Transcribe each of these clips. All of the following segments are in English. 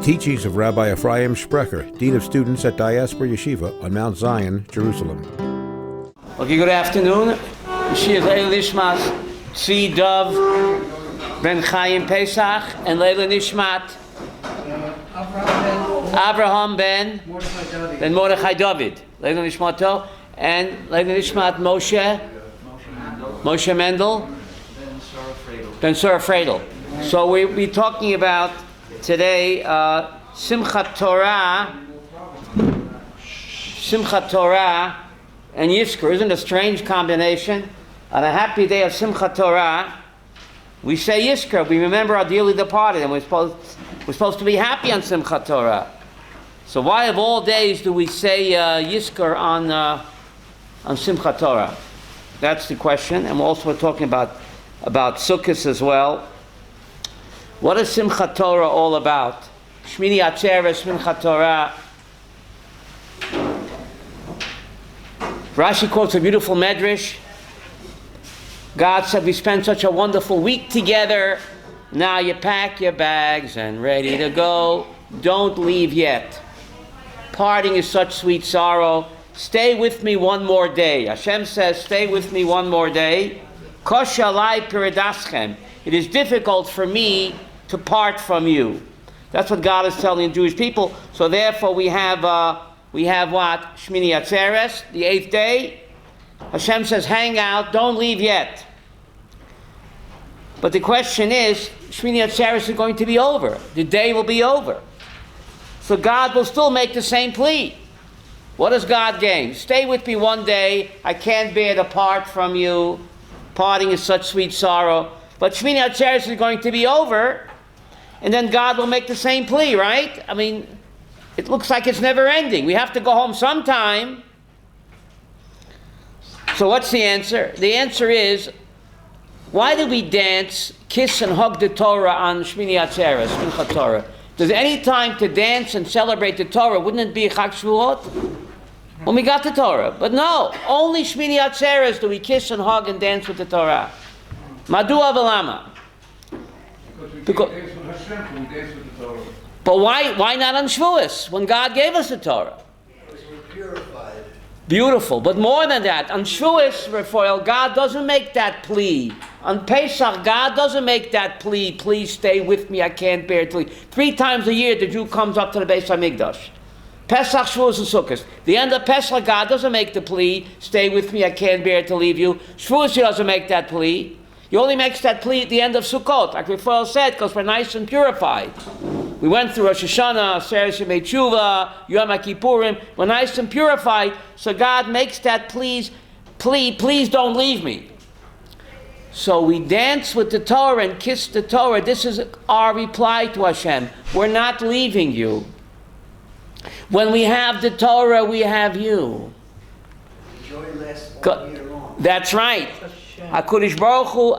teachings of Rabbi Ephraim Sprecher, Dean of Students at Diaspora Yeshiva on Mount Zion, Jerusalem. Okay, good afternoon. Yeshiva Leila Nishmat, Tzvi Dov, Ben Chaim Pesach, and Leila Nishmat, Abraham Ben Mordechai David. Leila Nishmato, and Leila Nishmat Moshe Mendel, Ben Sora Fredel. So we're talking about today Simchat Torah and Yizkor. Isn't it a strange combination? On a happy day of Simchat Torah, we say Yizkor. We remember our dearly departed, and we're supposed to be happy on Simchat Torah. So why of all days do we say Yizkor on Simchat Torah? That's the question. And we're also talking about Sukkot as well. What is Simchat Torah all about? Shemini Atzeret, Simchat Torah. Rashi quotes a beautiful medrash. God said, we spent such a wonderful week together. Now you pack your bags and ready to go. Don't leave yet. Parting is such sweet sorrow. Stay with me one more day. Hashem says, stay with me one more day. Kosh alai piridaschem. It is difficult for me to part from you. That's what God is telling the Jewish people. So therefore we have what? Shemini Atzeret, the 8th day. Hashem says, hang out, don't leave yet. But the question is, Shemini Atzeret is going to be over. The day will be over. So God will still make the same plea. What does God gain? Stay with me one day. I can't bear to part from you. Parting is such sweet sorrow. But Shemini Atzeret is going to be over. And then God will make the same plea, right? I mean, it looks like it's never ending. We have to go home sometime. So what's the answer? The answer is, why do we dance, kiss, and hug the Torah on Shemini Atzeret, Simchat Torah? There's any time to dance and celebrate the Torah, wouldn't it be Chag Shavuot? When we got the Torah. But no, only Shemini Atzeret do we kiss and hug and dance with the Torah. Madua v'lama? Because we dance with Hashem, we dance with the Torah. But why not on Shavuos, when God gave us the Torah? Because we're purified. Beautiful. But more than that, on Shavuos, Raphael, God doesn't make that plea. On Pesach, God doesn't make that plea, please stay with me, I can't bear to leave. 3 times a year, the Jew comes up to the Beis HaMikdash. Pesach, Shavuos, and Sukkot. The end of Pesach, God doesn't make the plea, stay with me, I can't bear to leave you. Shavuos, He doesn't make that plea. He only makes that plea at the end of Sukkot, like Raphael said, because we're nice and purified. We went through Rosh Hashanah, Aseret Yemei Tshuva, Yom HaKippurim. We're nice and purified, so God makes that plea, please don't leave me. So we dance with the Torah and kiss the Torah. This is our reply to Hashem. We're not leaving you. When we have the Torah, we have you. Joy lasts all year long. That's right. HaKadosh Baruch Hu,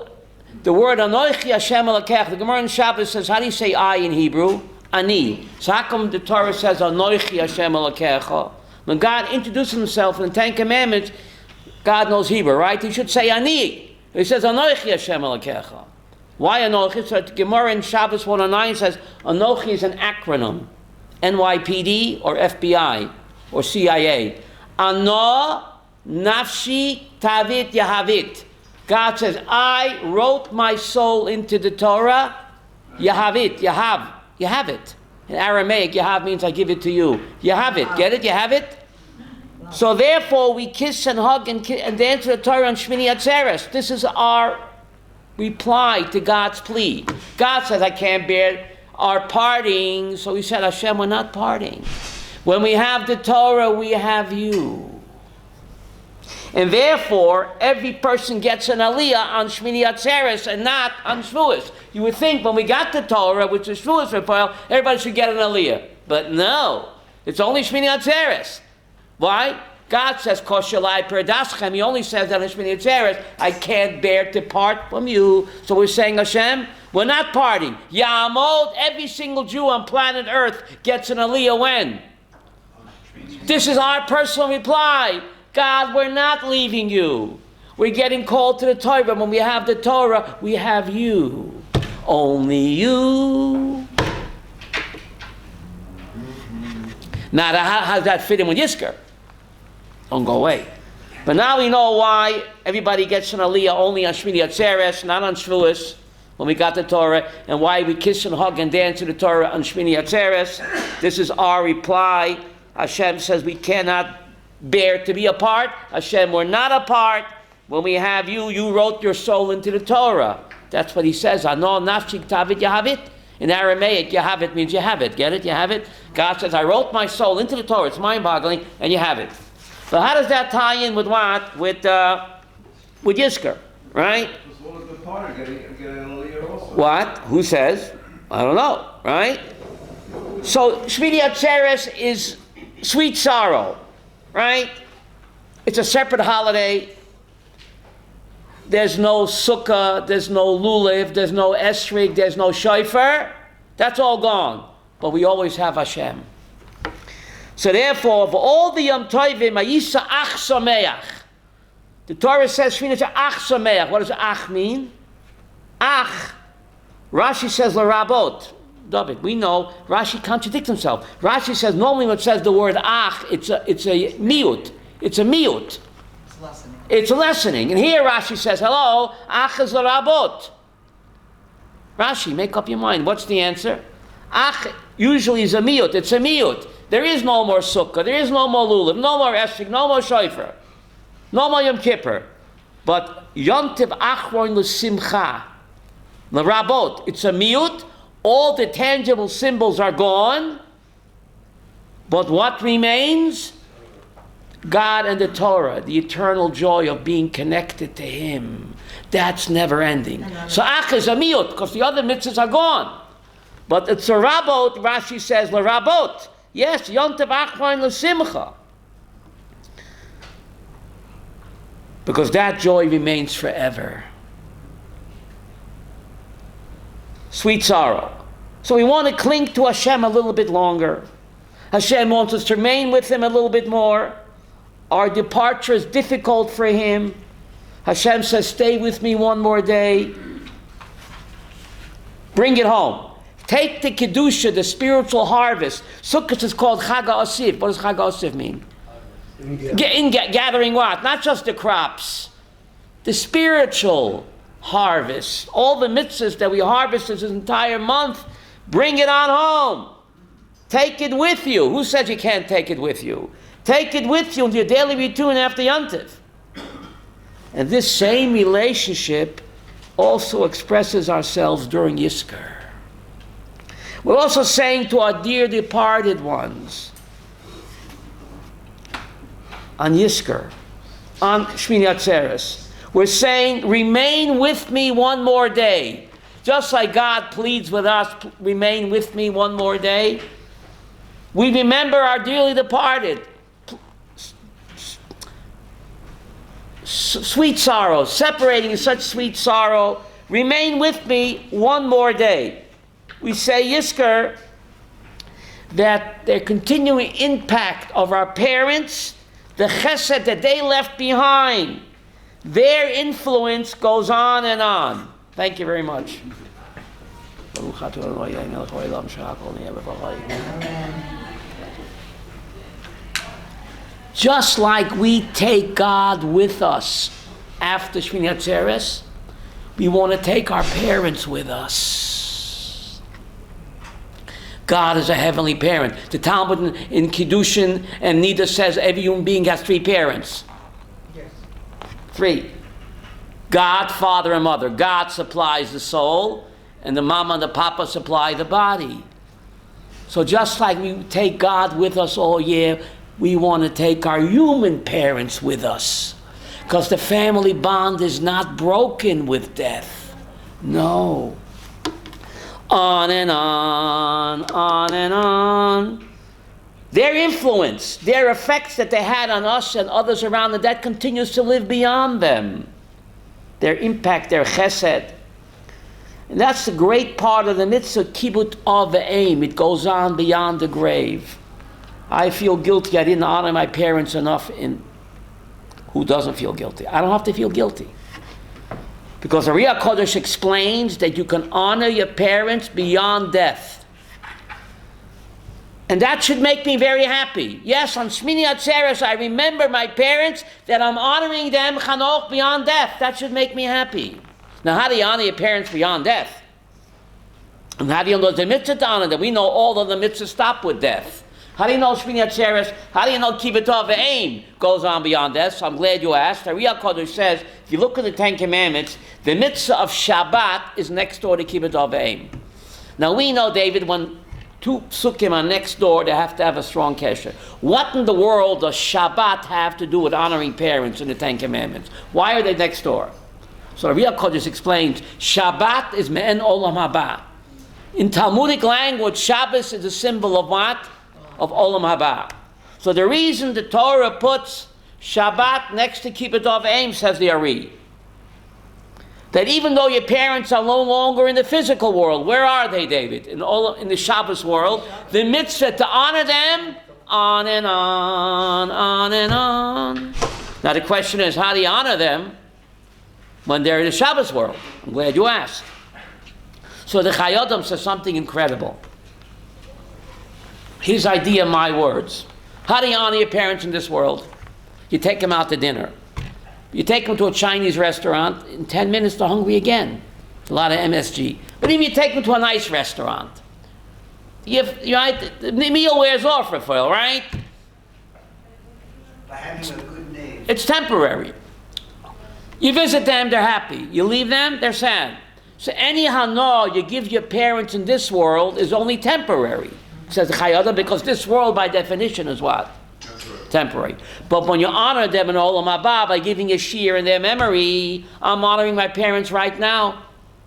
the word Anochi Hashem Elokech, the Gemara in Shabbos says, how do you say I in Hebrew? Ani. So how come the Torah says Anochi Hashem Elokecha? When God introduces Himself in the 10 Commandments, God knows Hebrew, right? He should say Ani. He says Anochi Hashem Elokecha. Why Anochi? So the Gemara in Shabbos 109 says Anochi is an acronym. NYPD or FBI or CIA. Ano Nafshi Tavit Yahavit. God says, I wrote my soul into the Torah. Yahavit, you have it. In Aramaic, Yahav means I give it to you. You have it, get it? You have it? So therefore, we kiss and hug and dance with the Torah on Shemini Atzeret. This is our reply to God's plea. God says, I can't bear our parting. So we said, Hashem, we're not parting. When we have the Torah, we have you. And therefore, every person gets an aliyah on Shemini Atzeret and not on Shavuos. You would think when we got the Torah, which is Shavuos, everybody should get an aliyah. But no, it's only Shemini Atzeret. Why? God says, Kosh alai piridaschem. He only says that on Shemini Atzeret, I can't bear to part from you. So we're saying, Hashem, we're not parting. Ya'amod, every single Jew on planet Earth gets an aliyah when? This is our personal reply. God, we're not leaving you. We're getting called to the Torah. When we have the Torah, we have you. Only you. Now, how does that fit in with Yizkor? Don't go away. But now we know why everybody gets an aliyah only on Shemini Atzeret, not on Shavuos, when we got the Torah, and why we kiss and hug and dance to the Torah on Shemini Atzeret. This is our reply. Hashem says we cannot bear to be apart. Hashem, we're not apart. When we have you, you wrote your soul into the Torah. That's what he says. Ano nafshik tavit yahavit. In Aramaic, yahavit means you have it. Get it? You have it? God says, I wrote my soul into the Torah. It's mind-boggling, and you have it. But how does that tie in with what? With Yizkor, right? What? Who says? I don't know, right? So Shemini Atzeret is sweet sorrow, right? It's a separate holiday. There's no sukkah, there's no lulav, there's no esrig, there's no shofar. That's all gone. But we always have Hashem. So therefore, for all the Yom Tovim, Ayisa Ach Sameach. The Torah says, Shemini Ach Sameach. What does Ach mean? Ach. Rashi says, L'rabot. David, we know Rashi contradicts himself. Rashi says, normally when it says the word Ach, it's a miut. It's a miut. It's a lessening. And here Rashi says, hello, Ach is L'rabot. Rashi, make up your mind. What's the answer? Ach usually is a miut. It's a miut. There is no more sukkah. There is no more lulav. No more esrik. No more shofar. No more Yom Kippur. But Yontiv Achron l'simcha. L'rabot. It's a miut. All the tangible symbols are gone. But what remains? God and the Torah. The eternal joy of being connected to Him. That's never ending. So Ach is a miut, because the other mitzvahs are gone. But it's a rabot, Rashi says, l'rabot. Yes, Yontiv Achron l'simcha. Because that joy remains forever. Sweet sorrow. So we want to cling to Hashem a little bit longer. Hashem wants us to remain with Him a little bit more. Our departure is difficult for Him. Hashem says, stay with me one more day. Bring it home. Take the Kedusha, the spiritual harvest. Sukkot is called Chag HaAsif. What does Chag HaAsif mean? Gathering what? Not just the crops. The spiritual harvest. All the mitzvahs that we harvest this entire month, bring it on home. Take it with you. Who said you can't take it with you? Take it with you into your daily routine after Yontif. And this same relationship also expresses ourselves during Yizkor. We're also saying to our dear departed ones, on Yizkor, on Shemini Atzeret, we're saying, remain with me one more day. Just like God pleads with us, remain with me one more day. We remember our dearly departed. Sweet sorrow, separating in such sweet sorrow. Remain with me one more day. We say Yizkor, that the continuing impact of our parents, the chesed that they left behind, their influence goes on and on. Thank you very much. Just like we take God with us after Shemini Atzeret, we want to take our parents with us. God is a heavenly parent. The Talmud in Kiddushin and Nida says every human being has three parents. Yes. Three. God, Father, and Mother. God supplies the soul, and the mama and the papa supply the body. So just like we take God with us all year, we want to take our human parents with us. Because the family bond is not broken with death. No. On and on, on and on. Their influence, their effects that they had on us and others around them, that continues to live beyond them. Their impact, their chesed. And that's the great part of the mitzvah, kibbut av v'eim. It goes on beyond the grave. I feel guilty. I didn't honor my parents enough. Who doesn't feel guilty? I don't have to feel guilty. Because the Riyah Kodesh explains that you can honor your parents beyond death. And that should make me very happy. Yes, on Shemini Atzeret, I remember my parents, that I'm honoring them, chanoch, beyond death. That should make me happy. Now, how do you honor your parents beyond death? And how do you know the mitzvah to honor them? We know all of the mitzvahs stop with death. How do you know Shemini Atzeret? How do you know Kibbutz Ve'aim goes on beyond death? So I'm glad you asked. The Riyah Kodesh says, if you look at the Ten Commandments, the mitzvah of Shabbat is next door to Kibbutz Ve'aim. Now we know, David, when two psukim are next door, they have to have a strong kesher. What in the world does Shabbat have to do with honoring parents in the Ten Commandments? Why are they next door? So the Riyah Kodesh explains, Shabbat is me'en olam haba. In Talmudic language, Shabbos is a symbol of what? Of olam haba. So the reason the Torah puts Shabbat next to Kibbutz Ve'aim, says the Ari, that even though your parents are no longer in the physical world, where are they, David? In the Shabbos world, the mitzvah to honor them, on and on and on. Now the question is, how do you honor them when they're in the Shabbos world? I'm glad you asked. So the Chayyim says something incredible. His idea, my words. How do you honor your parents in this world? You take them out to dinner. You take them to a Chinese restaurant, in 10 minutes they're hungry again. A lot of MSG. But even you take them to a nice restaurant, right, the meal wears off, Raphael, right? By having a good name. It's temporary. You visit them, they're happy. You leave them, they're sad. So any hana you give your parents in this world is only temporary, says the Chayyim, because this world by definition is what? Temporary. But when you honor them in Olam Haba by giving a shir in their memory, I'm honoring my parents right now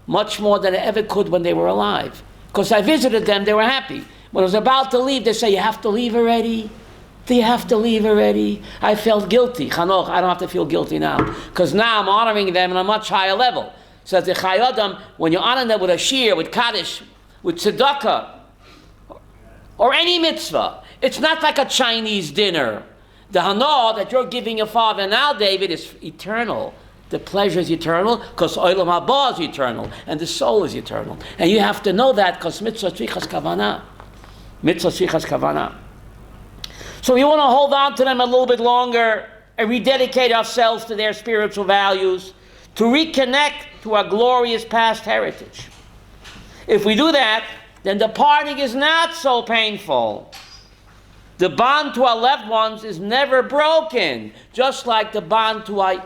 much more than I ever could when they were alive. Because I visited them, they were happy. When I was about to leave, they say, you have to leave already? Do you have to leave already? I felt guilty. Chanoch, I don't have to feel guilty now. Because now I'm honoring them on a much higher level. Says the Chayyim, when you honor them with a shir, with kaddish, with tzedakah, or any mitzvah, it's not like a Chinese dinner. The hana that you're giving your father now, David, is eternal. The pleasure is eternal because olam haba is eternal and the soul is eternal. And you have to know that because mitzvah tzrichas kavana. Mitzvah tzrichas kavana. So we want to hold on to them a little bit longer and rededicate ourselves to their spiritual values, to reconnect to our glorious past heritage. If we do that, then the parting is not so painful. The bond to our loved ones is never broken, just like the bond to our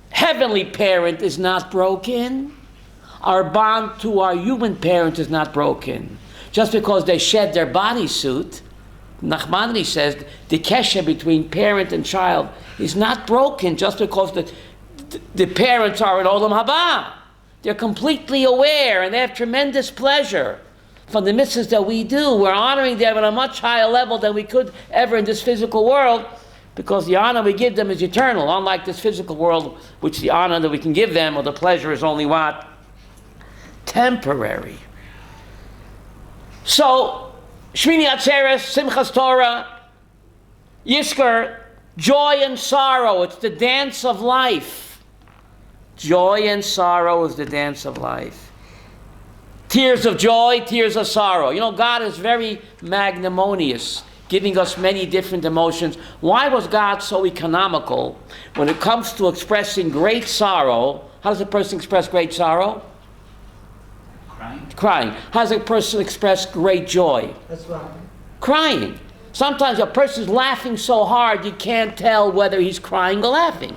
heavenly parent is not broken. Our bond to our human parent is not broken. Just because they shed their bodysuit, Nachmanides says the kesher between parent and child is not broken just because the parents are in Olam Haba. They're completely aware and they have tremendous pleasure from the mitzvahs that we do. We're honoring them at a much higher level than we could ever in this physical world because the honor we give them is eternal, unlike this physical world, which the honor that we can give them or the pleasure is only what? Temporary. So, Shemini Atzeret, Simchat Torah, Yizkor, joy and sorrow, it's the dance of life. Joy and sorrow is the dance of life. Tears of joy, tears of sorrow. You know, God is very magnanimous, giving us many different emotions. Why was God so economical when it comes to expressing great sorrow? How does a person express great sorrow? Crying. How does a person express great joy? That's right. Crying. Sometimes a person's laughing so hard you can't tell whether he's crying or laughing.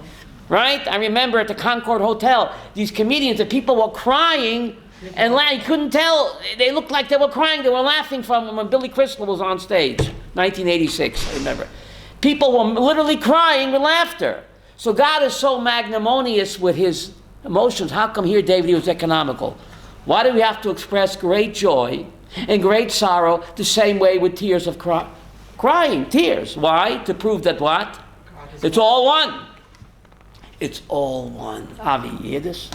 Right? I remember at the Concord Hotel, these comedians, the people were crying and you couldn't tell. They looked like they were crying. They were laughing from when Billy Crystal was on stage, 1986, I remember. People were literally crying with laughter. So God is so magnanimous with his emotions. How come here, David, he was economical? Why do we have to express great joy and great sorrow the same way with tears of crying? Tears. Why? To prove that what? It's all one. It's all one. Avi, you hear this?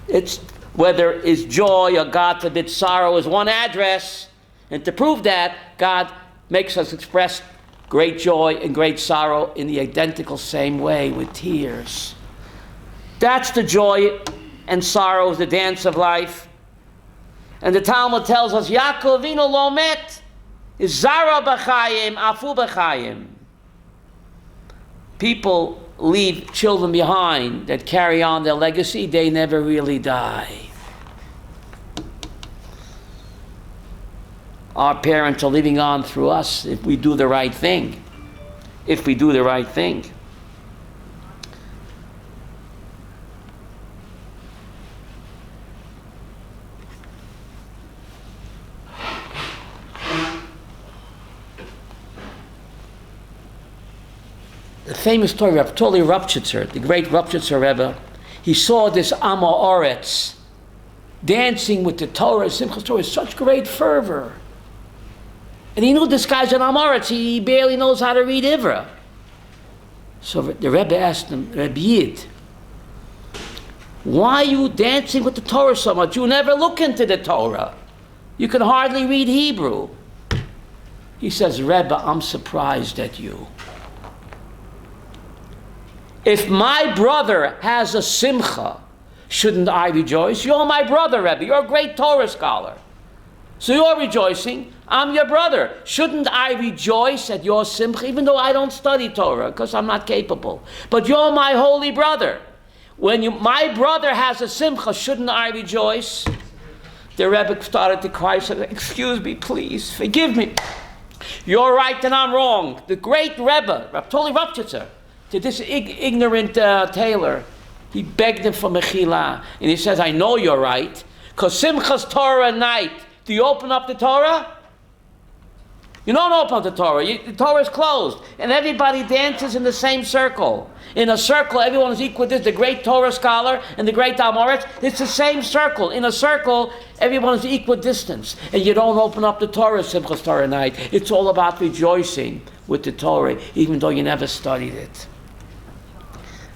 It's whether it's joy or God forbid sorrow is one address. And to prove that, God makes us express great joy and great sorrow in the identical same way with tears. That's the joy and sorrow, the dance of life. And the Talmud tells us, Yaakov Avinu lo met. is Zara b'chayim, afu b'chayim. People leave children behind that carry on their legacy. They never really die. Our parents are living on through us if we do the right thing. If we do the right thing. The famous story of Torah Shemini, the great Shemini Rebbe, he saw this Am Ha'aretz dancing with the Torah, Simchat Torah, with such great fervor. And he knew this guy's an Am Ha'aretz, he barely knows how to read Ivra. So the Rebbe asked him, Rebbe Yid, why are you dancing with the Torah so much? You never look into the Torah. You can hardly read Hebrew. He says, Rebbe, I'm surprised at you. If my brother has a simcha, shouldn't I rejoice? You're my brother, Rebbe. You're a great Torah scholar. So you're rejoicing. I'm your brother. Shouldn't I rejoice at your simcha, even though I don't study Torah, because I'm not capable? But you're my holy brother. When my brother has a simcha, shouldn't I rejoice? The Rebbe started to cry, said, excuse me, please, forgive me. You're right and I'm wrong. The great Rebbe, Torah Shemini, to this ignorant tailor, he begged him for mechila, and he says, I know you're right, because Simchas Torah night, do you open up the Torah? You don't open up the Torah. The Torah is closed, and everybody dances in the same circle. In a circle, everyone is equal. This the great Torah scholar and the great Am Ha'aretz. It's the same circle. In a circle, everyone is equal distance, and you don't open up the Torah Simchas Torah night. It's all about rejoicing with the Torah, even though you never studied it.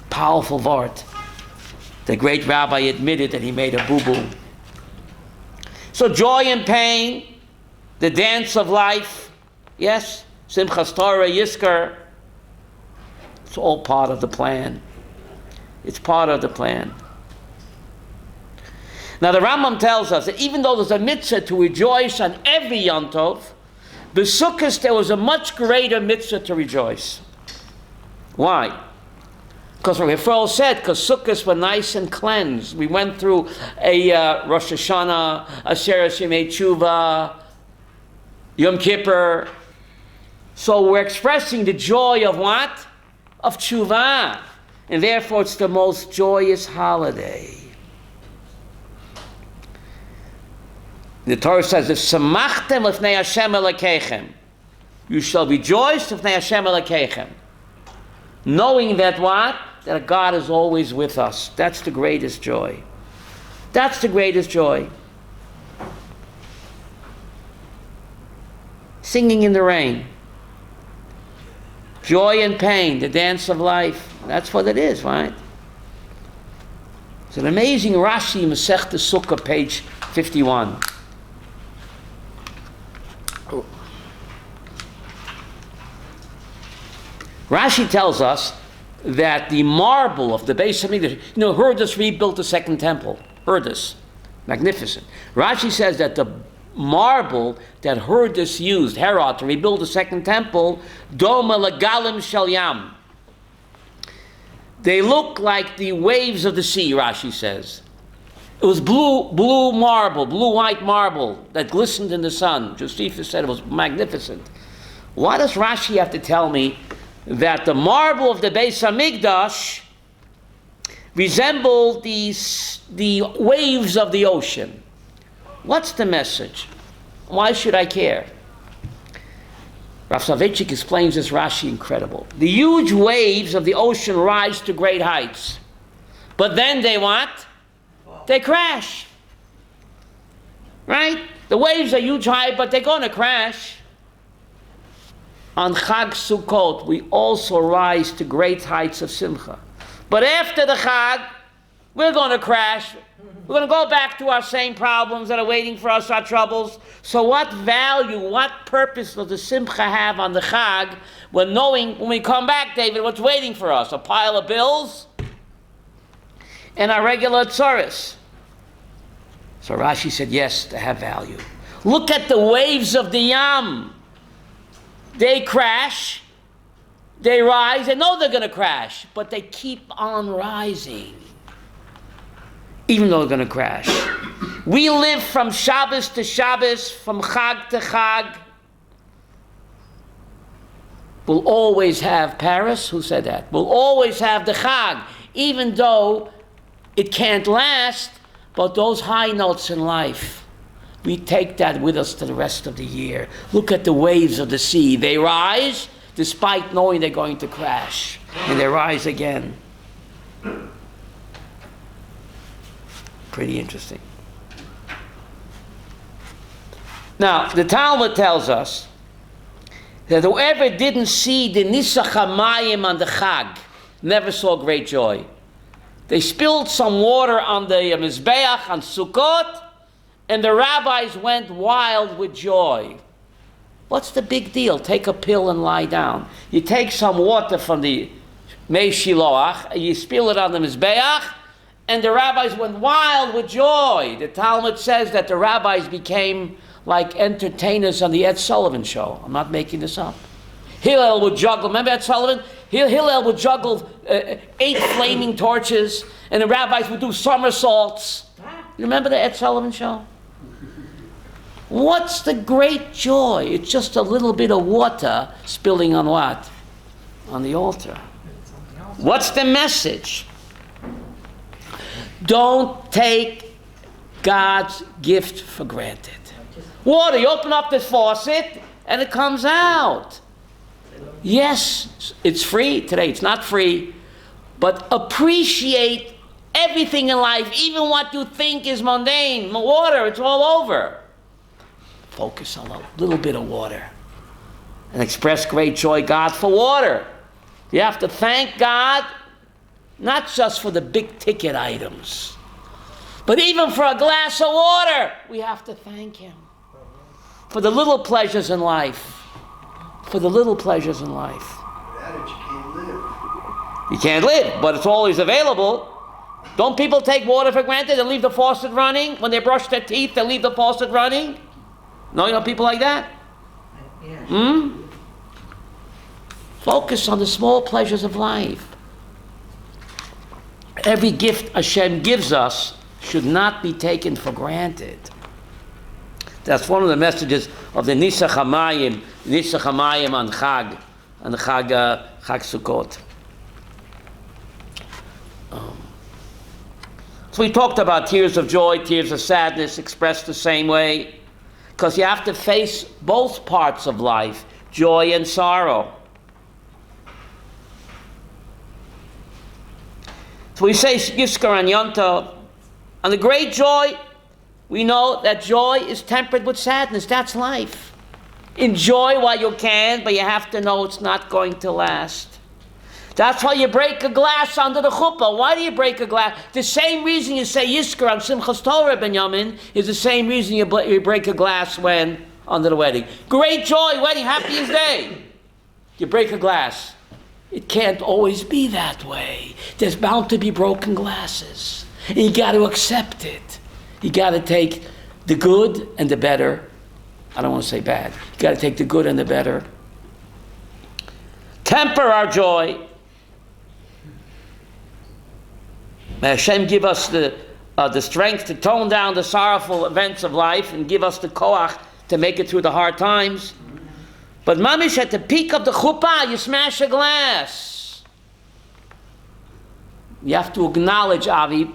Powerful word. The great rabbi admitted that he made a boo-boo. So joy and pain, the dance of life, yes, Simchas Torah, Yizkar, it's all part of the plan. It's part of the plan. Now the Rambam tells us that even though there's a mitzvah to rejoice on every Yom Tov, b'Sukkos there was a much greater mitzvah to rejoice. Why? Because Rabbi Yisrael said, because Sukkos were nice and cleansed. We went through a Rosh Hashanah, Aseret Yemei Tshuva, Yom Kippur. So we're expressing the joy of what? Of Tshuva. And therefore it's the most joyous holiday. The Torah says, Samachtem lifnei Hashem Elokeichem. You shall rejoice lifnei Hashem Elokeichem. Knowing that what? That God is always with us. That's the greatest joy. That's the greatest joy. Singing in the rain. Joy and pain, the dance of life. That's what it is, right? It's an amazing Rashi, Masechta Sukkah, page 51. Rashi tells us that the marble of the Beis Hamikdash, Herdus rebuilt the second temple. Herdus, magnificent. Rashi says that the marble that Herdus used, Herod, to rebuild the second temple, Doma Legalim Shel Yam. They look like the waves of the sea, Rashi says. It was blue marble, blue-white marble that glistened in the sun. Josephus said it was magnificent. Why does Rashi have to tell me that the marble of the Beis Hamikdash resembled the waves of the ocean? What's the message? Why should I care? Rav Soloveitchik explains this Rashi incredible. The huge waves of the ocean rise to great heights. But then they what? They crash. Right? The waves are huge high, but they're going to crash. On Chag Sukkot, we also rise to great heights of Simcha. But after the Chag, we're going to crash. We're going to go back to our same problems that are waiting for us, our troubles. So what value, what purpose does the Simcha have on the Chag when we come back, David, what's waiting for us? A pile of bills and our regular tzaris. So Rashi said, yes, they have value. Look at the waves of the Yam. they crash, they rise, they know they're going to crash, but they keep on rising, even though they're going to crash. We live from Shabbos to Shabbos, from Chag to Chag. We'll always have Paris. Who said that? We'll always have the Chag, even though it can't last, but those high notes in life, we take that with us to the rest of the year. Look at the waves of the sea. They rise despite knowing they're going to crash, and they rise again. Pretty interesting. Now, the Talmud tells us that whoever didn't see the Nisach HaMayim on the Chag never saw great joy. They spilled some water on the Mizbeach on Sukkot, and the rabbis went wild with joy. What's the big deal? Take a pill and lie down. You take some water from the Mei Shiloach, and you spill it on the Mizbeach, and the rabbis went wild with joy. The Talmud says that the rabbis became like entertainers on the Ed Sullivan show. I'm not making this up. Hillel would juggle, remember Ed Sullivan? Hillel would juggle 8 flaming torches, and the rabbis would do somersaults. You remember the Ed Sullivan show? What's the great joy? It's just a little bit of water spilling on what? On the altar. What's the message? Don't take God's gift for granted. Water, you open up this faucet and it comes out. Yes, it's free today. It's not free. But appreciate everything in life, even what you think is mundane. Water, it's all over. Focus on a little bit of water and express great joy, God, for water. You have to thank God, not just for the big ticket items, but even for a glass of water, we have to thank Him. For the little pleasures in life. For the little pleasures in life. Without it, you can't live. You can't live, but it's always available. Don't people take water for granted and leave the faucet running? When they brush their teeth, they leave the faucet running? No, you know people like that? Yeah. Focus on the small pleasures of life. Every gift Hashem gives us should not be taken for granted. That's one of the messages of the Nisach HaMayim on Chag Sukkot. So we talked about tears of joy, tears of sadness, expressed the same way, because you have to face both parts of life, joy and sorrow. So we say Yizkar and Yonta, and the great joy, we know that joy is tempered with sadness. That's life. Enjoy while you can, but you have to know it's not going to last. That's why you break a glass under the chuppah. Why do you break a glass? The same reason you say Yizkar on Simchat Torah Benyamin is the same reason you break a glass when under the wedding. Great joy, wedding, happiest day. You break a glass. It can't always be that way. There's bound to be broken glasses. And you got to accept it. You got to take the good and the better. I don't want to say bad. You got to take the good and the better. Temper our joy. May Hashem give us the strength to tone down the sorrowful events of life and give us the koach to make it through the hard times. But mamish, at the peak of the chuppah, you smash a glass. You have to acknowledge, Avi,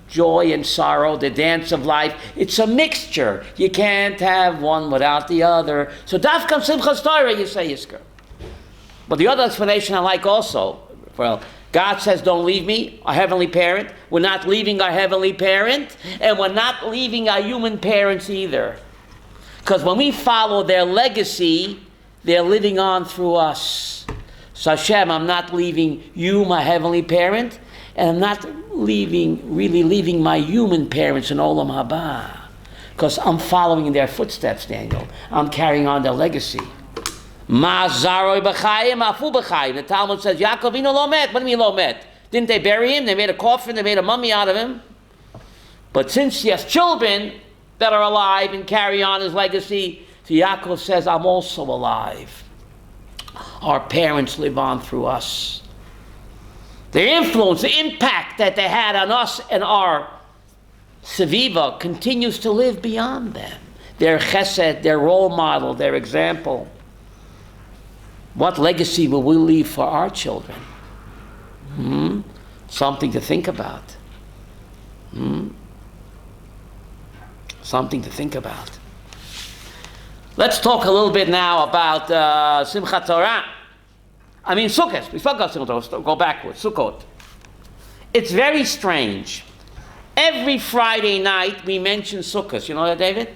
joy and sorrow, the dance of life. It's a mixture. You can't have one without the other. So dafkam Simchat Torah, you say Yizkar. But the other explanation I like also, well, God says, don't leave me, our heavenly parent. We're not leaving our heavenly parent, and we're not leaving our human parents either. Because when we follow their legacy, they're living on through us. So Hashem, I'm not leaving you, my heavenly parent, and I'm not really leaving my human parents in Olam Haba. Because I'm following in their footsteps, Daniel. I'm carrying on their legacy. Ma zaroi b'chayim, afu b'chayim. The Talmud says, Yaakov ino lo met. What do you mean lo met? Didn't they bury him? They made a coffin, they made a mummy out of him. But since he has children that are alive and carry on his legacy, so Yaakov says, I'm also alive. our parents live on through us. Their influence, the impact that they had on us and our Seviva continues to live beyond them. Their chesed, their role model, their example. What legacy will we leave for our children? Something to think about. Something to think about. Let's talk a little bit now about Simchat Torah. I mean Sukkot. We spoke about Simchat Torah. Go backwards. Sukkot. It's very strange. Every Friday night we mention Sukkot. You know that, David?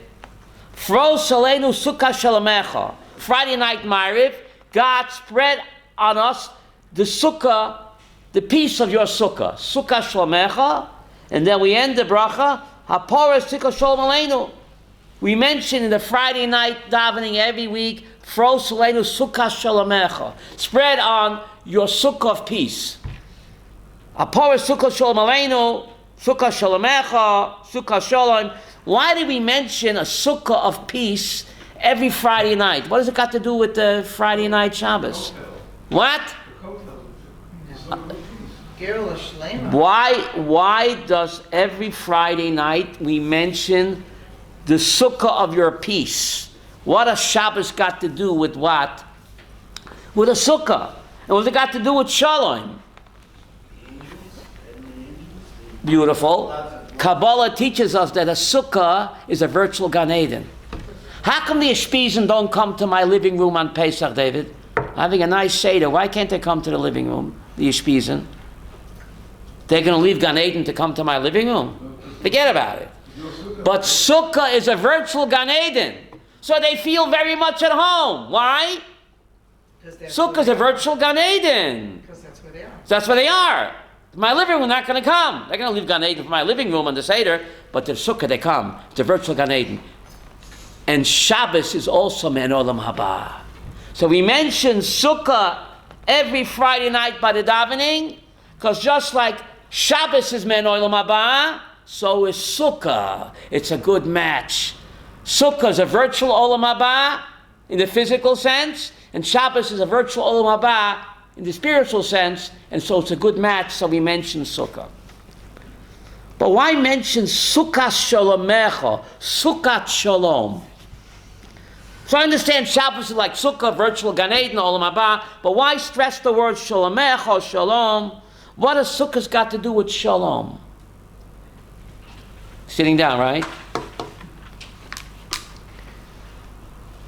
Fros aleinu sukkah shalamecha. Friday night Ma'ariv, God spread on us the sukkah, the piece of your sukkah. Sukkah shalamecha. And then we end the bracha, haporas sukkah shalom aleinu. We mention in the Friday night davening every week, Fros aleinu sukkah shalamecha. Spread on your sukkah of peace. Haporas sukkah shalom aleinu. Sukkah shalamecha, sukkah shalom. Why do we mention a sukkah of peace every Friday night? What does it got to do with the Friday night Shabbos? What? Why does every Friday night we mention the sukkah of your peace? What does Shabbos got to do with what? With a sukkah. And what's it got to do with shalom? Beautiful. Kabbalah teaches us that a sukkah is a virtual Gan Eden. How come the Ishpizin don't come to my living room on Pesach, David? Having a nice Seder. Why can't they come to the living room, the Ishpizin? They're going to leave Gan Eden to come to my living room? Forget about it. But sukkah is a virtual Gan Eden. So they feel very much at home. Why? Sukkah is a virtual Gan Eden. Because that's where they are. That's where they are. My living room, they're not going to come. They're going to leave Gan Eden for my living room on the Seder, but the Sukkah, they come. It's a virtual Gan Eden. And Shabbos is also Men Olam Haba. So we mention Sukkah every Friday night by the davening, because just like Shabbos is Men Olam Haba, so is Sukkah. It's a good match. Sukkah is a virtual Olam Haba in the physical sense, and Shabbos is a virtual Olam Haba in the spiritual sense, and so it's a good match, so we mention Sukkah. But why mention Sukkah Shalomecha, Sukkah Shalom? So I understand Shabbos is like Sukkah, virtual Gan Eden, Olam Haba, but why stress the word Shalomecha, Shalom? What has Sukkah's got to do with Shalom? Sitting down, right?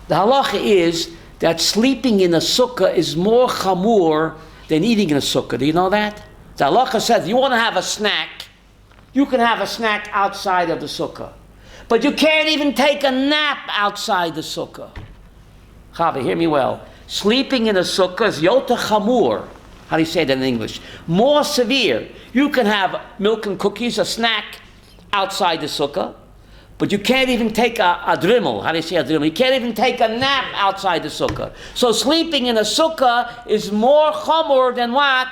The halacha is that sleeping in a sukkah is more chamur than eating in a sukkah. Do you know that? The halacha says you want to have a snack, you can have a snack outside of the sukkah. But you can't even take a nap outside the sukkah. Chavi, hear me well. Sleeping in a sukkah is yota chamur. How do you say that in English? More severe. You can have milk and cookies, a snack, outside the sukkah. But you can't even take a drimmel. How do you say a drimmel? You can't even take a nap outside the sukkah. So sleeping in a sukkah is more chamor than what?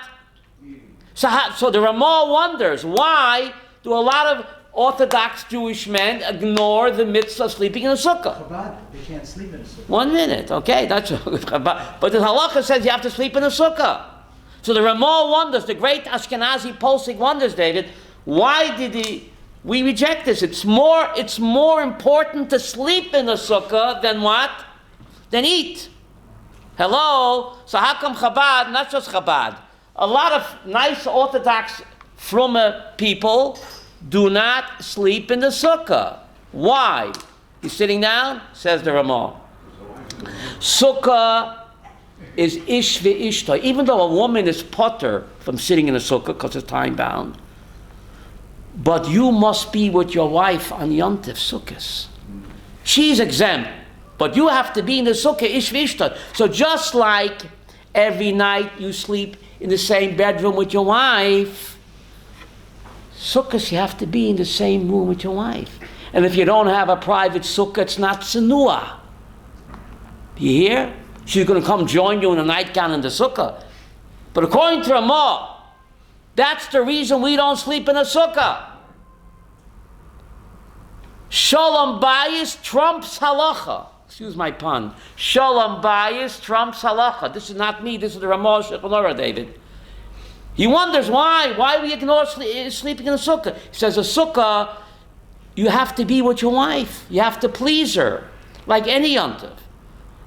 So the Ramah wonders, why do a lot of Orthodox Jewish men ignore the mitzvah of sleeping in a sukkah? Chabad, they can't sleep in a sukkah. 1 minute, okay, that's but the halacha says you have to sleep in a sukkah. So the Ramah wonders, the great Ashkenazi Posek wonders, David, why did we reject this? It's more important to sleep in a sukkah than what? Than eat. Hello? So how come Chabad, not just Chabad, a lot of nice Orthodox Frumma people do not sleep in the sukkah? Why? You sitting down? Says the Ramah. Sukkah is ish ve'ishta. Even though a woman is potter from sitting in a sukkah because it's time bound, but you must be with your wife on Yontif Sukkos. She's exempt, but you have to be in the sukkah ish ve'ishta. So just like every night you sleep in the same bedroom with your wife, Sukkos you have to be in the same room with your wife. And if you don't have a private sukkah, it's not tsenua. You hear? She's going to come join you in a nightgown in the sukkah. But according to Ramah, that's the reason we don't sleep in a sukkah. Shalom bayis trumps halacha. excuse my pun, Shalom Bayis trumps halacha. This is not me, this is the Ramah Shulchan Aruch, David. He wonders why we ignore sleeping in a sukkah. He says a sukkah, you have to be with your wife. You have to please her, like any yontif.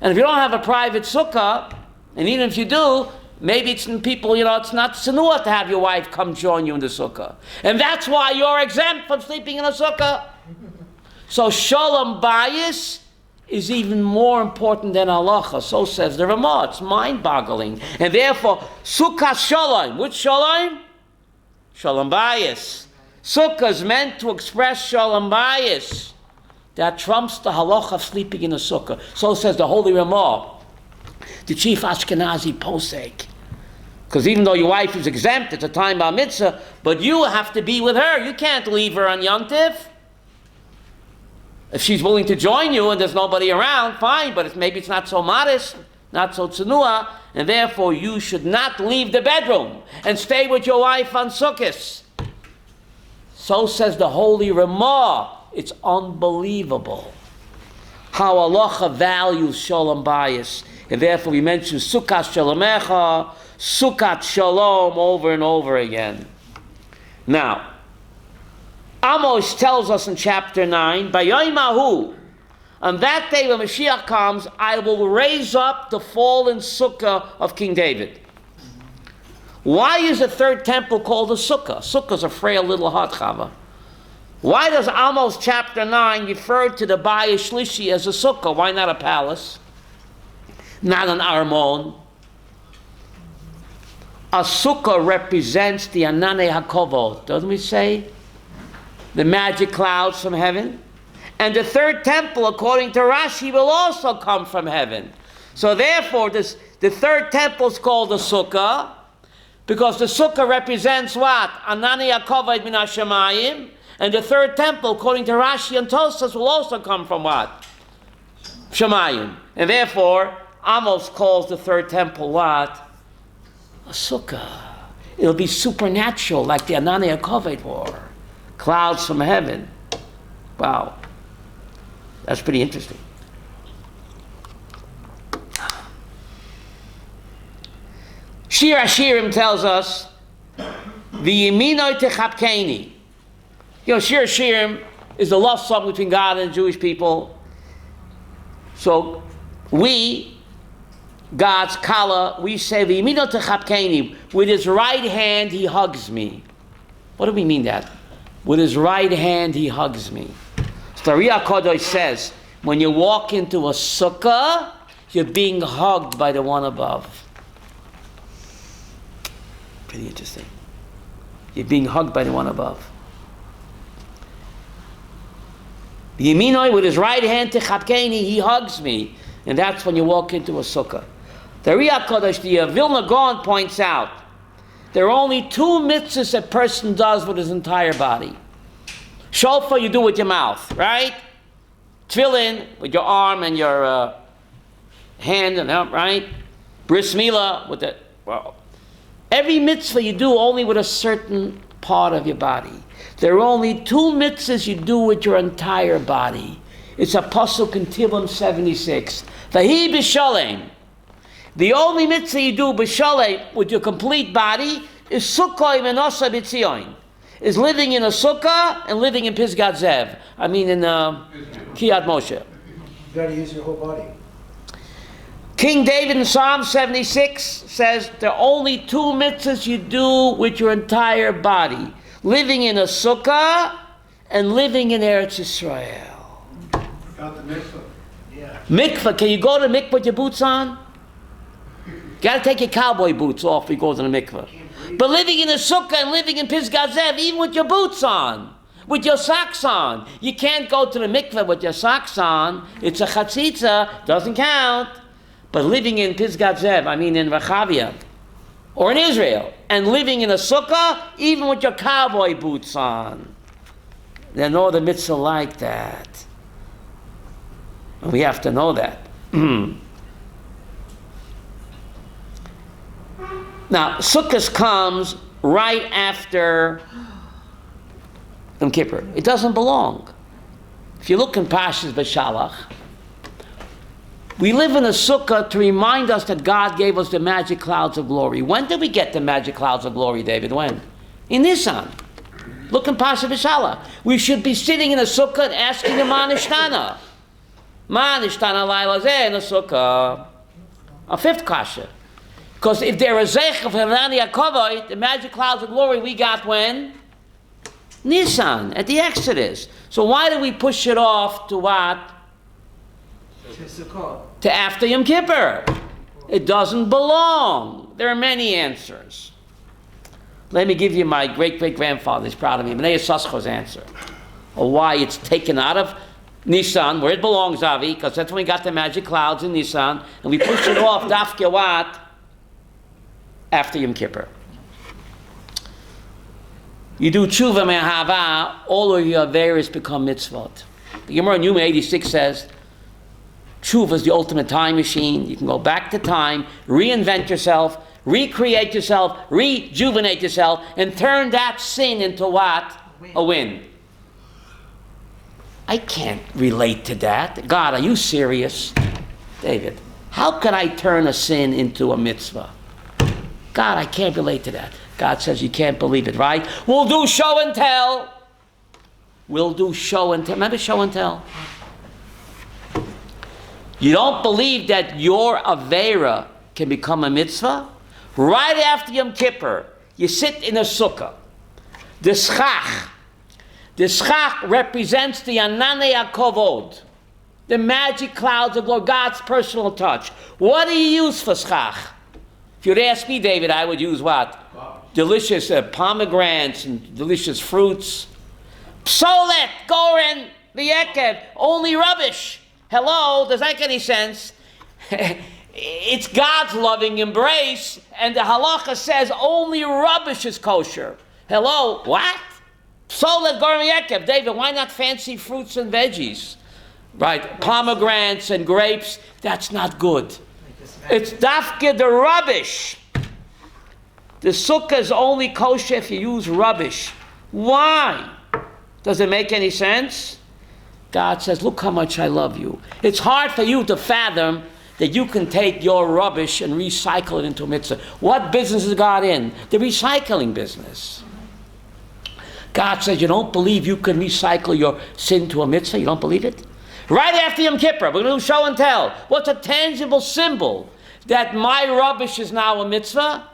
And if you don't have a private sukkah, and even if you do, maybe it's people, it's not tsunua to have your wife come join you in the sukkah. And that's why you're exempt from sleeping in a sukkah. So shalom bayis is even more important than halacha. So says the Ramah. It's mind-boggling. And therefore, sukkah shalom. Which shalom? Shalom bayis. Sukkah is meant to express shalom bayis. That trumps the halacha of sleeping in a sukkah. So says the Holy Ramah, the chief Ashkenazi posek. Because even though your wife is exempt at the time bar mitzvah, but you have to be with her. You can't leave her on yontif. If she's willing to join you and there's nobody around, fine, but maybe it's not so modest, not so tsunua, and therefore you should not leave the bedroom and stay with your wife on sukkahs. So says the Holy Ramah. It's unbelievable how halacha values shalom bayis. And therefore we mention Sukkot Shalomecha, Sukkot Shalom over and over again. Now, Amos tells us in chapter 9, Bayom Ahu, on that day when Mashiach comes, I will raise up the fallen sukkah of King David. Why is the third temple called a sukkah? Sukkah is a frail little hut, Chava. Why does Amos chapter 9 refer to the Bayis Shlishi as a sukkah? Why not a palace? Not an armon. A sukkah represents the Anane HaKovod, doesn't we say? The magic clouds from heaven. And the third temple, according to Rashi, will also come from heaven. So therefore, the third temple is called a sukkah, because the sukkah represents what? Anane HaKovod min HaShamayim. And the third temple, according to Rashi and Tosas, will also come from what? Shamayim. And therefore, Amos calls the third temple what? A sukkah. It'll be supernatural, like the Anane HaKovod were. Clouds from heaven. Wow. That's pretty interesting. Shir Hashirim tells us, V'yiminoi techapkeni. Shir Hashirim is the love song between God and the Jewish people. So we, God's Kala, we say, V'yimino techapkeni. With his right hand he hugs me. What do we mean that? With his right hand he hugs me. So the Riyah Kodesh says, when you walk into a sukkah, you're being hugged by the one above. Pretty interesting. You're being hugged by the one above. Yeminoi, with his right hand, techapkeni, he hugs me. And that's when you walk into a sukkah. The Riyah Kodesh, the Vilna Gaon points out, there are only two mitzvahs a person does with his entire body. Shofar you do with your mouth, right? Tefillin with your arm and your hand, and right? Bris Milah with the, well, every mitzvah you do only with a certain part of your body. There are only two mitzvahs you do with your entire body. It's a pasuk in Tehillim 76. Vahi b'shalem. The only mitzvah you do b'shalem with your complete body is sukkah v'nosa b'tzion. Is living in a sukkah and living in Pisgat Zev. I mean in Kiyat Moshe. You gotta use your whole body. King David in Psalm 76 says there are only two mitzvahs you do with your entire body. Living in a sukkah and living in Eretz Yisrael. Forgot the mikvah. Yeah. Mikvah, can you go to mikvah with your boots on? Gotta take your cowboy boots off before you go to the mikvah. But living in a sukkah and living in Pisgat Zev, even with your boots on, with your socks on. You can't go to the mikvah with your socks on. It's a chatzitza, doesn't count. But living in Pisgat Zev, I mean in Rechavia, or in Israel, and living in a sukkah, even with your cowboy boots on. There are no other mitzvah like that. And we have to know that. Now, Sukkot comes right after Yom Kippur. It doesn't belong. If you look in Pashas B'Shalach, We live in a sukkah to remind us that God gave us the magic clouds of glory. When did we get the magic clouds of glory, David? When? In Nisan. Look in Pasha B'Shala. We should be sitting in a sukkah and asking the Manishtana. Manishtana Laila Zeh in a sukkah. A fifth kasha. Because if there is Zech of Hanani Akovoi, the magic clouds of glory we got when? Nisan, at the Exodus. So why do we push it off to what? To after Yom Kippur. It doesn't belong. There are many answers. Let me give you my great-great-grandfather. He's proud of me. Bnei Yissaschar's answer. Or why it's taken out of Nisan, where it belongs, Avi, because that's when we got the magic clouds in Nisan, and we push it off, Dafke what? After Yom Kippur. You do tshuva me'ahava, all of your averos become mitzvot. The Gemara in Yuma 86 says, tshuva is the ultimate time machine. You can go back to time, reinvent yourself, recreate yourself, rejuvenate yourself, and turn that sin into what? A win. I can't relate to that. God, are you serious? David, how can I turn a sin into a mitzvah? God, I can't relate to that. God says you can't believe it, right? We'll do show and tell. We'll do show and tell. Remember show and tell? You don't believe that your Avera can become a mitzvah? Right after Yom Kippur, you sit in a sukkah. The schach. The schach represents the Ananei HaKovod, the magic clouds of God's personal touch. What do you use for schach? If you'd ask me, David, I would use what? Delicious pomegranates and delicious fruits. Psolet, goren, v'yekev, only rubbish. Hello, does that make any sense? It's God's loving embrace, and the halacha says only rubbish is kosher. Hello, what? Psolet, goren, v'yekev. David, why not fancy fruits and veggies? Right, pomegranates and grapes, that's not good. It's dafke the rubbish. The sukkah is only kosher if you use rubbish. Why? Does it make any sense? God says, look how much I love you. It's hard for you to fathom that you can take your rubbish and recycle it into a mitzvah. What business is God in? The recycling business. God says, you don't believe you can recycle your sin to a mitzvah? You don't believe it? Right after Yom Kippur, we're going to do show and tell. What's a tangible symbol that my rubbish is now a mitzvah?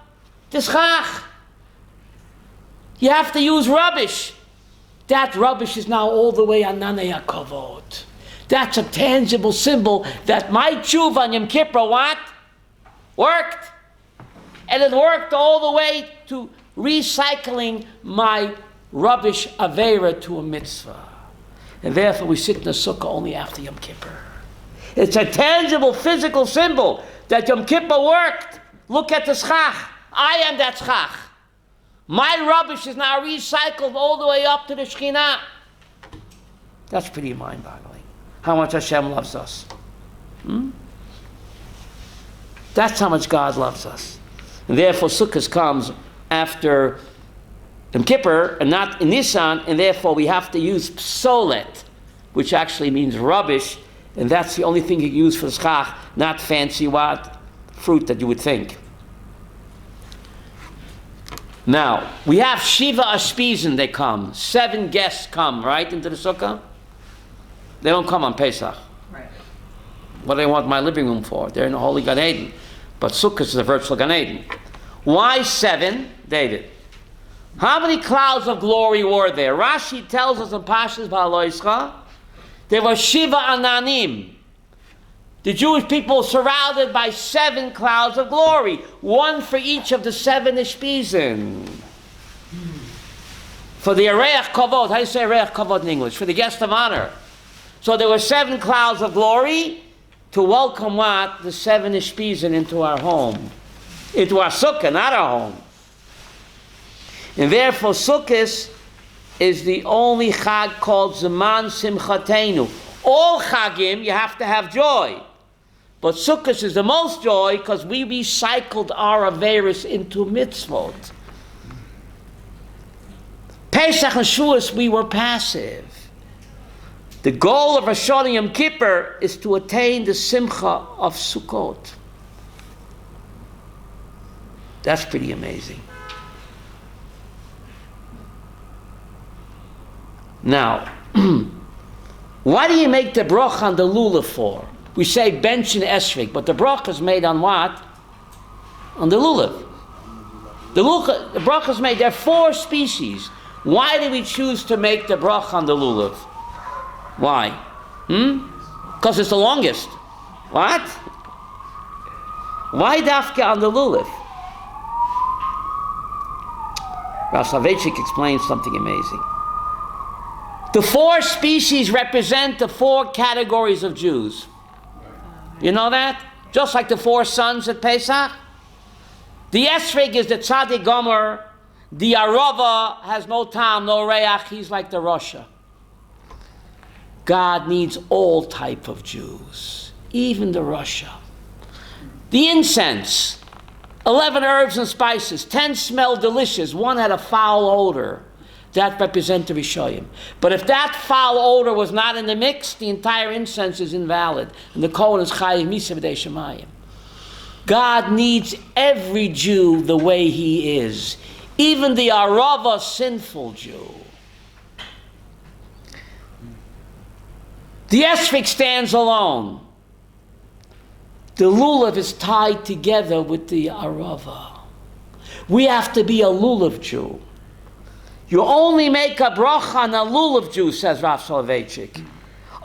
The schach. You have to use rubbish. That rubbish is now all the way Ananei HaKavod. That's a tangible symbol that my tshuva on Yom Kippur, what? Worked. And it worked all the way to recycling my rubbish avera to a mitzvah. And therefore we sit in the sukkah only after Yom Kippur. It's a tangible physical symbol that Yom Kippur worked. Look at the schach. I am that schach. My rubbish is now recycled all the way up to the Shekhinah. That's pretty mind-boggling. How much Hashem loves us. That's how much God loves us. And therefore Sukkot comes after Yom Kippur and not in Nisan, and therefore we have to use psolet, which actually means rubbish, and that's the only thing you use for schach, not fancy what? Fruit that you would think. Now, we have Shiva Ashpizin, they come. 7 guests come, right, into the sukkah? They don't come on Pesach. Right. What do they want my living room for? They're in the Holy Gan Eden. But Sukkot is a virtual Gan Eden. Why 7, David? How many clouds of glory were there? Rashi tells us in Pashas Ba'aloischa, there were Shiva Ananim. The Jewish people surrounded by 7 clouds of glory, 1 for each of the 7 Ishpizin. For the Areach Kavod, how do you say Areach Kavod in English? For the guest of honor. So there were 7 clouds of glory to welcome what? The 7 Ishpizin into our home. Into our sukkah, not our home. And therefore Sukkot is the only Chag called Zaman Simchatenu. All Chagim, you have to have joy. But Sukkot is the most joy because we recycled our Averis into mitzvot. Pesach and Shavuos, we were passive. The goal of Rosh Hashanah Yom Kippur is to attain the Simcha of Sukkot. That's pretty amazing. Now, why do you make the bracha on the lulav for? We say bench and esrog, but the bracha is made on what? On the lulav. The bracha is made, there are 4 species. Why do we choose to make the bracha on the lulav? Why? Because it's the longest. What? Why dafka on the lulav? Rav Soloveitchik explains something amazing. The 4 species represent the 4 categories of Jews. You know that? Just like the 4 sons at Pesach. The esrog is the tzaddik gomer. The arava has no tam, no reach. He's like the rasha. God needs all type of Jews, even the rasha. The incense, 11 herbs and spices, 10 smell delicious, 1 had a foul odor. That represents the Rishayim. But if that foul odor was not in the mix, the entire incense is invalid. And the Kohen is chayiv misa b'dei shemayim. God needs every Jew the way he is. Even the arava sinful Jew. The esrog stands alone. The lulav is tied together with the arava. We have to be a lulav Jew. You only make a bracha on a lulav Jew, says Rav Soloveitchik.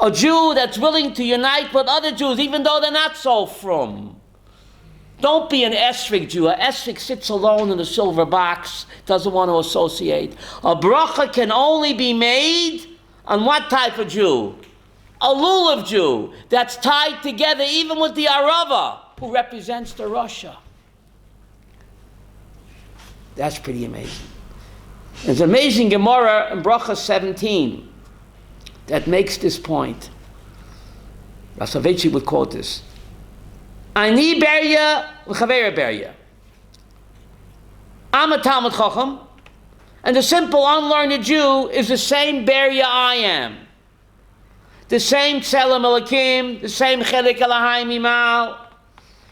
A Jew that's willing to unite with other Jews, even though they're not so frum. Don't be an esrog Jew. A esrog sits alone in a silver box, doesn't want to associate. A bracha can only be made on what type of Jew? A lulav Jew that's tied together even with the arava, who represents the rasha. That's pretty amazing. There's an amazing Gemara in Bracha 17 that makes this point. Rav Soloveitchik would quote this. Ani berya v'chavera berya. I'm a Talmud Chacham, and the simple unlearned Jew is the same berya I am. The same Tzelem Elokim, the same Chelik Elohai Mimal.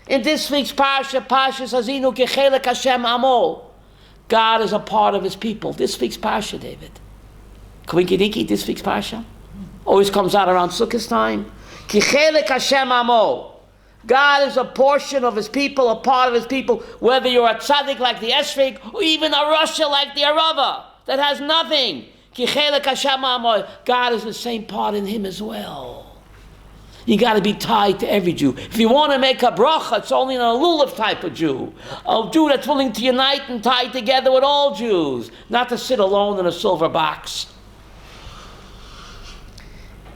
In this week's Parsha, Parshas Hazinu Kechelek Hashem Amo. God is a part of his people. This week's Parsha, David. Kwinky Dinky, this week's Parsha. Always comes out around Sukkot time. Kechelek Hashem Amo. God is a portion of his people, a part of his people, whether you're a tzaddik like the esrog, or even a rasha like the arava, that has nothing. Kechelek Hashem Amo. God is the same part in him as well. You got to be tied to every Jew. If you want to make a bracha, it's only in a lulav type of Jew. A Jew that's willing to unite and tie together with all Jews, not to sit alone in a silver box.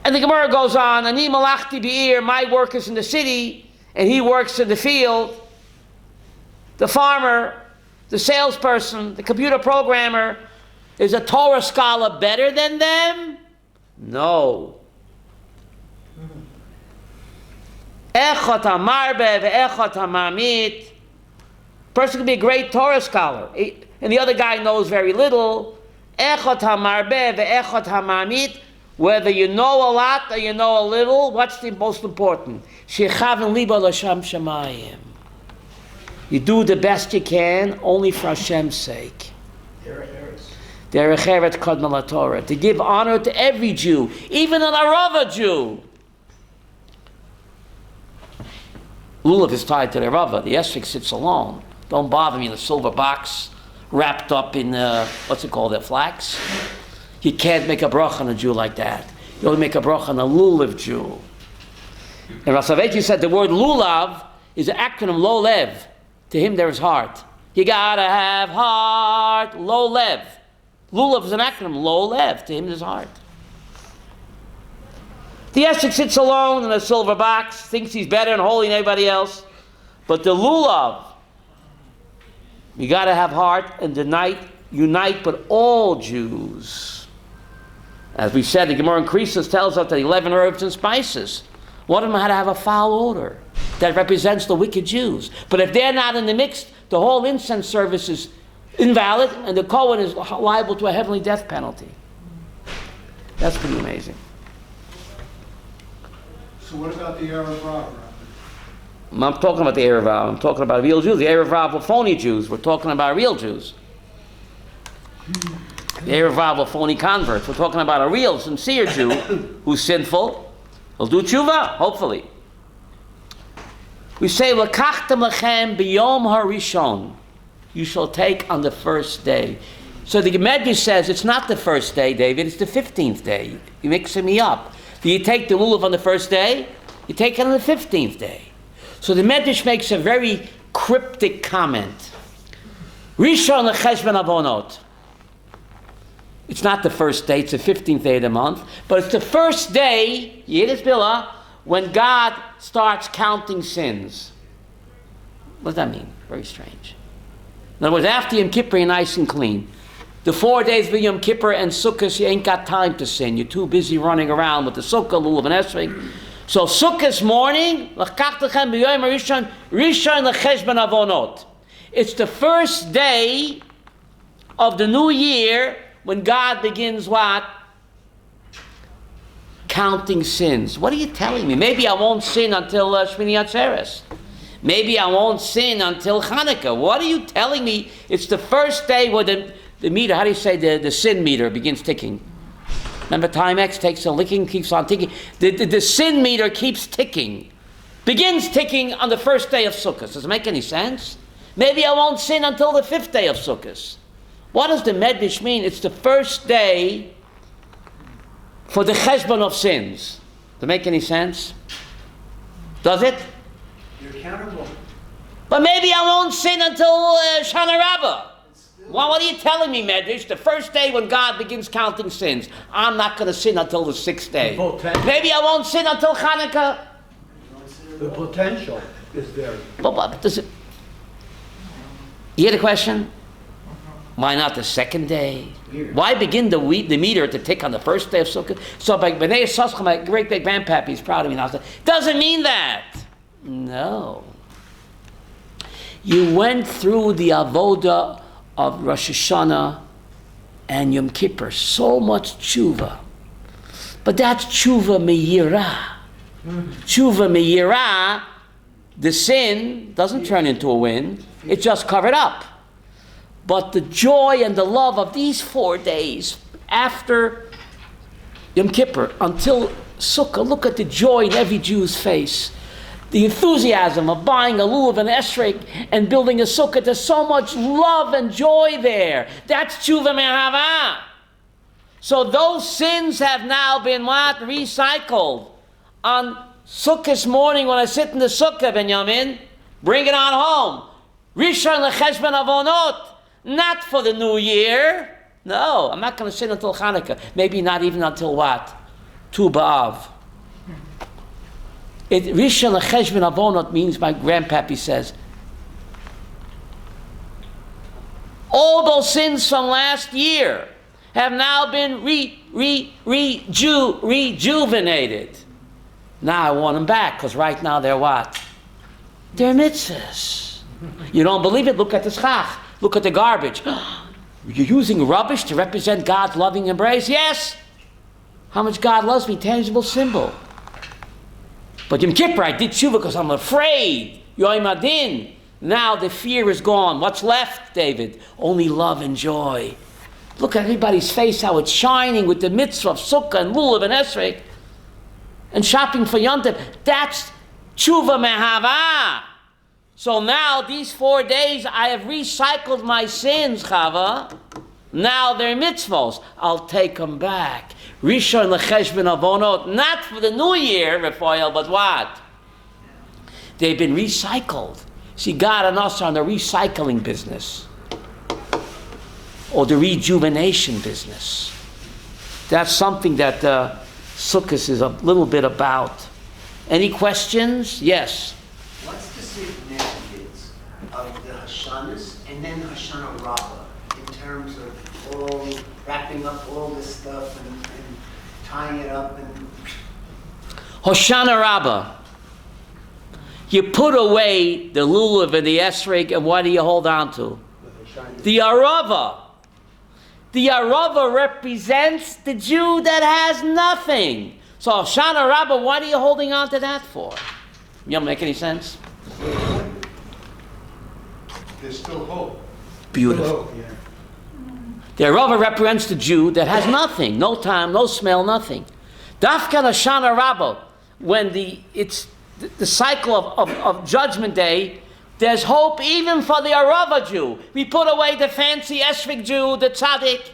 And the Gemara goes on, Ani malachti be'ir, my work is in the city, and he works in the field. The farmer, the salesperson, the computer programmer, is a Torah scholar better than them? No. Echot hamarbe ve'echot hamamit. Person can be a great Torah scholar, and the other guy knows very little. Echot hamarbe ve'echot hamamit. Whether you know a lot or you know a little, what's the most important? Shechaven liba l'shem shemayim. You do the best you can, only for Hashem's sake. Derech eretz kodma laTorah. To give honor to every Jew, even an arava Jew. Lulav is tied to the arava. The esrog sits alone. Don't bother me in a silver box wrapped up in flax. You can't make a bracha on a Jew like that. You only make a bracha on a lulav Jew. And Rav Soloveitchik said the word lulav is an acronym, lo lev. To him there is heart. You gotta have heart, lo lev. Lulav is an acronym, lo lev. To him there's heart. The esrog sits alone in a silver box, thinks he's better and holy than everybody else. But the lulav, you gotta have heart and unite with all Jews. As we said, the Gemara in Krisos tells us that 11 herbs and spices. One of them had to have a foul odor that represents the wicked Jews. But if they're not in the mix, the whole incense service is invalid, and the Kohen is liable to a heavenly death penalty. That's pretty amazing. So what about the Erev Rav? I'm not talking about the Erev Rav. I'm talking about real Jews. The Erev Rav were phony Jews. We're talking about real Jews. The Erev Rav were phony converts. We're talking about a real, sincere Jew who's sinful. He'll do tshuva, hopefully. We say, "L'kachtem lechem b'yom harishon." You shall take on the first day. So the Medrash says it's not the first day, David. It's the 15th day. You're mixing me up. Do you take the lulav on the first day? You take it on the 15th day. So the Medrash makes a very cryptic comment. Rishon lecheshbon avonot. It's not the first day. It's the 15th day of the month, but it's the first day, Yiddish Billah, when God starts counting sins. What does that mean? Very strange. In other words, after Yom Kippur, you're nice and clean. The 4 days of Yom Kippur and Sukkot, you ain't got time to sin. You're too busy running around with the Sukkah, Lulav, and Esrog. So Sukkot's morning, it's the first day of the new year when God begins what? Counting sins. What are you telling me? Maybe I won't sin until Shemini Atzeret. Maybe I won't sin until Hanukkah. What are you telling me? It's the first day where the meter, how do you say, the sin meter begins ticking. Remember, Timex takes a licking, keeps on ticking. The sin meter keeps ticking. Begins ticking on the first day of Sukkot. Does it make any sense? Maybe I won't sin until the 5th day of Sukkot. What does the Medrash mean? It's the first day for the cheshbon of sins. Does it make any sense? Does it? You're accountable. But maybe I won't sin until Shana Rabbah. Well, what are you telling me, Medrash? The first day when God begins counting sins. I'm not going to sin until the 6th day. Maybe I won't sin until Hanukkah. The potential is there. But does it... You hear the question? Why not the 2nd day? Why begin the meter to tick on the first day of Sukkot? So by B'nai Yissaschar, my great-great-grandpappy is proud of me now. Doesn't mean that. No. You went through the avodah of Rosh Hashanah and Yom Kippur. So much tshuva. But that's tshuva me'yirah. Tshuva me'yirah, the sin doesn't turn into a wind. It's just covered up. But the joy and the love of these 4 days after Yom Kippur until Sukkah, look at the joy in every Jew's face. The enthusiasm of buying a lulav and esrog and building a sukkah. There's so much love and joy there. That's tshuva me'ahava. So those sins have now been what? Recycled. On Sukkah's morning when I sit in the sukkah, Benjamin, bring it on home. Rishon lecheshbon avonot. Not for the new year. No, I'm not going to sin until Hanukkah. Maybe not even until what? Tu B'Av. Rishon lecheshbon avonot means, my grandpappy says, all those sins from last year have now been rejuvenated. Now I want them back, because right now they're what? They're mitzvahs. You don't believe it? Look at the schach. Look at the garbage. You're using rubbish to represent God's loving embrace? Yes. How much God loves me, tangible symbol. But Yom Kippur, I did tshuva because I'm afraid. Yoim Adin. Now the fear is gone. What's left, David? Only love and joy. Look at everybody's face, how it's shining with the mitzvah of sukkah and lulav and esrog and shopping for yontif. That's tshuva mehava. So now, these 4 days, I have recycled my sins, Chava. Now they're mitzvos. I'll take them back. Rishon lecheshbon avonot, not for the new year, Raphael, but what? They've been recycled. See, God and us are in the recycling business. Or the rejuvenation business. That's something that Sukkot is a little bit about. Any questions? Yes. What's the significance of the Hashanahs and then Hoshana Rabbah in terms of all wrapping up all this stuff and tying it up and Hoshana Rabbah. You put away the lulav and the esrog, and what do you hold on to? The arava. The arava represents the Jew that has nothing. So Hoshana Rabbah, what are you holding on to that for? You don't make any sense? There's still hope. Beautiful. Still hope, yeah. The Arava represents the Jew that has nothing, no time, no smell, nothing. Dafka Hoshana Rabbah, when it's the cycle of Judgment Day, there's hope even for the Arava Jew. We put away the fancy Esrik Jew, the tzaddik.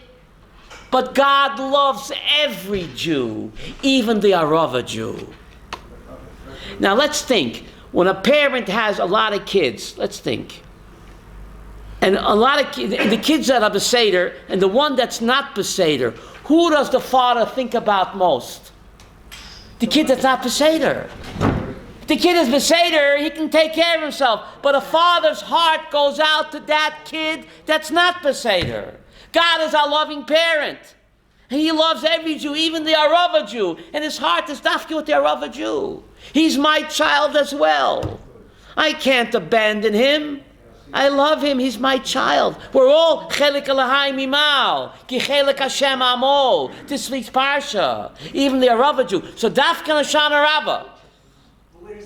But God loves every Jew, even the Arava Jew. Now let's think. When a parent has a lot of kids, let's think. And a lot of the kids that are Beseder and the one that's not Beseder, who does the father think about most? The kid that's not Beseder. If the kid is Beseder, he can take care of himself. But a father's heart goes out to that kid that's not Beseder. God is our loving parent. And He loves every Jew, even the Arava Jew. And His heart is dafki with the Arava Jew. He's my child as well. I can't abandon him. I love him. He's my child. We're all chelik Elohai mimal, ki chelik Hashem amo. This week's parsha. Even the Arava Jew. So dafka Hoshana Rabbah.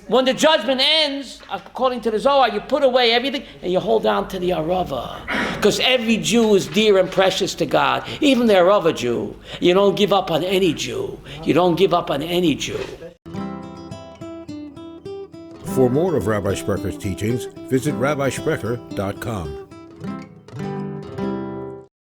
When the judgment ends, according to the Zohar, you put away everything and you hold on to the Arava. Because every Jew is dear and precious to God. Even the Arava Jew. You don't give up on any Jew. You don't give up on any Jew. For more of Rabbi Sprecher's teachings, visit rabbisprecher.com.